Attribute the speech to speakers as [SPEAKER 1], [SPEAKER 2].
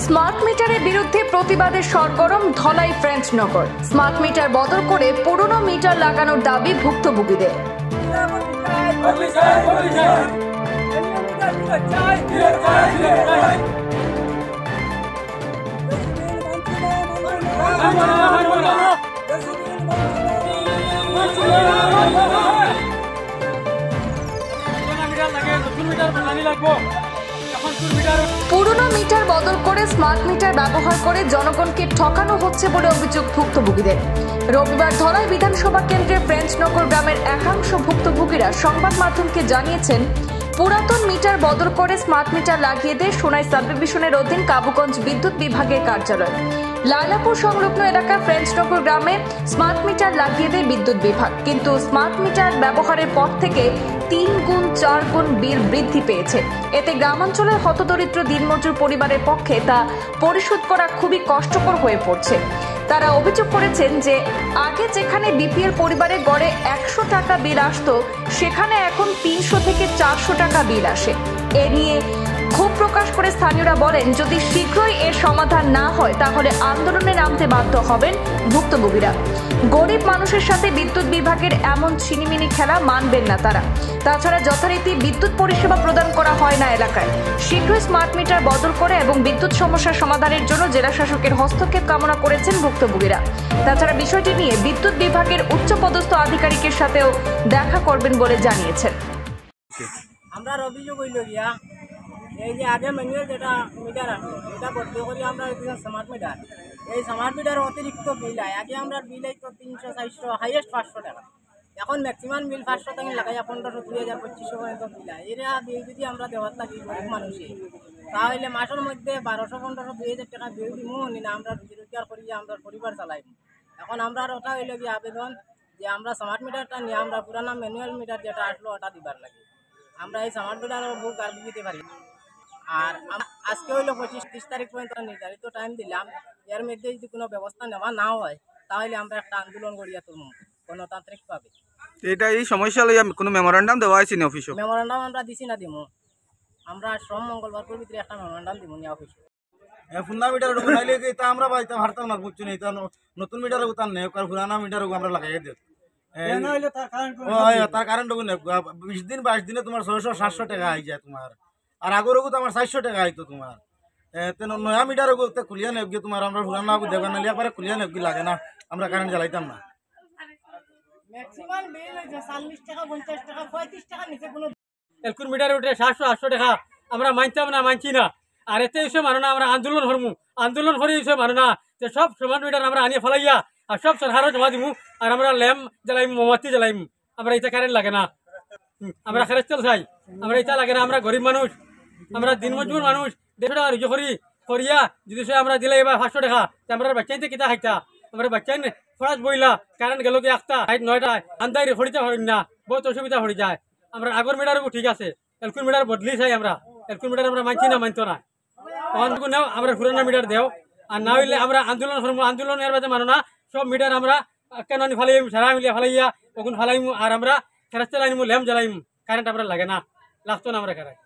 [SPEAKER 1] Smart মিটারের বিরুদ্ধে প্রতিবাদে সরগরম ধলাই ফ্রেঞ্চনগর। স্মার্ট মিটার বদল করে পুরনো মিটার লাগানোর দাবি ভুক্তভোগীদের। পুরনো মিটার বদল করে স্মার্ট মিটার ব্যবহার করে জনগণকে ঠকানো হচ্ছে বলে অভিযোগ ভুক্তভোগীদের। রবিবার ধলাই বিধানসভা কেন্দ্রের ফ্রেঞ্চনগর গ্রামের একাংশ ভুক্তভোগীরা সংবাদ মাধ্যমকে জানিয়েছেন, পুরাতন মিটার বদল করে স্মার্ট মিটার লাগিয়ে দেয় সোনাই সাব ডিভিশনের অধীন কাবুগঞ্জ বিদ্যুৎ বিভাগের কার্যালয়। লায়লাপুর সংলগ্ন এলাকায় ফ্রেঞ্চনগর গ্রামে স্মার্ট মিটার লাগিয়ে দেয় বিদ্যুৎ বিভাগ, কিন্তু স্মার্ট মিটার ব্যবহারের পর থেকে 3 গুণ 4 গুণ বিল বৃদ্ধি পেয়েছে। এতে গ্রামাঞ্চলের হতদরিদ্র দিনমজুর পরিবারের পক্ষে তা পরিশোধ করা খুবই কষ্টকর হয়ে পড়ছে। তারা অভিযোগ করেছেন যে আগে যেখানে বিপিএল পরিবারে গড়ে 100 টাকা বিল আসতো, সেখানে এখন 300 থেকে 400 টাকা বিল আসে। এ নিয়ে ক্ষোভ প্রকাশ করে স্থানীয়রা বলেন, যদি শীঘ্রই এর সমাধান না হয় তাহলে আন্দোলনে নামতে বাধ্য হবেন ভুক্তভোগীরা। গরিব মানুষের সাথে বিদ্যুৎ বিভাগের এমন ছিনিমিনি খেলা মানবেন না তারা। তাছাড়া যথারীতি বিদ্যুৎ পরিষেবা প্রদান করা হয় না এলাকায়। শীঘ্রই স্মার্ট মিটার বদল করে এবং বিদ্যুৎ সমস্যার সমাধানের জন্য জেলা শাসকের হস্তক্ষেপ কামনা করেছেন ভুক্তভোগীরা। তাছাড়া বিষয়টি নিয়ে বিদ্যুৎ বিভাগের উচ্চপদস্থ আধিকারিকের সাথেও দেখা করবেন বলে জানিয়েছেন।
[SPEAKER 2] আমরা অভিযোগ হইল গিয়া এই যে আগে ম্যানুয়াল যেটা মিটার আছে এটা বদলি করি আমরা স্মার্ট মিটার। এই স্মার্ট মিটার অতিরিক্ত বিল হয়। আগে আমরা বিল আইতো 300 400 হাইয়েস্ট 500 টাকা। এখন ম্যাক্সিমাম বিল 500 থেকে লাগাই 1500 2000 2500 পর্যন্ত বিল হয়। এরা বিল যদি আমরা দেওয়ার লাগি গরিব মানুষে, তাহলে মাসের মধ্যে 1200 1500 2000 টাকা বিল দিমু না আমরা রোজগার করি আমরা পরিবার চালাই। এখন আমরা ওটা হইল গিয়ে আবেদন যে আমরা স্মার্ট মিটারটা নিয়ে আমরা পুরানা ম্যানুয়াল মিটার যেটা আসলো ওটা দিবার লাগে। আমরা এই স্মার্ট মিটারের বুক আর দিতে পারি। আর আজকে হইলো 25-30 তারিখ পর্যন্ত নির্ধারিত টাইম দিলাম। এর মধ্যে যদি কোনো ব্যবস্থা নেওয়া না হয় তাহলে আমরা একটা আন্দোলন গড়িয়া তুলব গণতান্ত্রিকভাবে।
[SPEAKER 3] এটা এই সমস্যা লইয়া কোনো মেমোরেন্ডাম দেওয়া হয়েছে না অফিসে?
[SPEAKER 2] মেমোরেন্ডাম আমরা দিছি না দিমু। আমরা শ্রম মঙ্গলবার ভিতরে একটা মেমোরেন্ডাম দিব না অফিসে।
[SPEAKER 4] পুরানা মিটার বানাইলে এটা আমরা পাইতা হারতাম না, বুঝছো না? এটা নতুন মিটার উতান নেই, পুরানা মিটার আমরা লাগাই দিই। তার কারেন্ট 20 দিন 22 দিনে তোমার 600-700 টাকা আই যায় তোমার। আর আগর তো আমার 400 টাকা আইতো তোমার। নয়া মিটার খুলিয়া নেব তোমার আমরা পুরানা দেওয়া নালিয়া পারে খুলিয়া নেব লাগে না, আমরা কারেন্ট জ্বালাইতাম না।
[SPEAKER 2] ম্যাক্সিমাম বিল 40 টাকা 50 টাকা 35 টাকা নিচে কোনো
[SPEAKER 5] এলকুন মিটার উঠে 700-800 টাকা আমরা মানতাম না, মানছি না। আর এতে এসে মানো না আমরা আন্দোলন করমু, আন্দোলন করে এসে মানো না যে সব স্মার্ট মিটার আমরা আনিয়ে ফেলাইয়া আর সব সরকারও জমা দিমু আর আমরা ল্যাম্প জ্বালাইমু, মোমবাতি জ্বালাইমু। আমরা এটা কারেন্ট লাগে না, আমরা খেরেস্তেল চাই, আমরা এটা লাগে না। আমরা গরিব মানুষ, আমরা দিনমজুর মানুষ, 150 টাকা রুজু করি করিয়া যদি আমরা দিলে এবার 500 টাকা আমরা বাচ্চাইতে কিতা খাইতা? আমরা বাচ্চাই ফরাজ বইলা কারেন্ট গেল কি 8টা 9টায় আন্দাই হরিতে হরিণ না, বহুত অসুবিধা হয়ে যায়। আমরা আগর মিটারও ঠিক আছে, এলকুন মিটার বদলি চাই আমরা। এলকুন মিটার আমরা মানছি না, মানতো না। তখন নেও আমরা পুরানা মিটার দেও, আর না হইলে আমরা আন্দোলন করবো। আন্দোলন এর বাদে মানো না, সব মিটার আমরা কেন ফালাইম সারা মিলিয়া ফালাইয়া ওখান ফালাইমু আর আমরা খেরাস্তে লাইমু ল্যাম্প জ্বালাইমু। কারেন্ট আমরা লাগে না, লাগতো না আমরা কারেন্ট।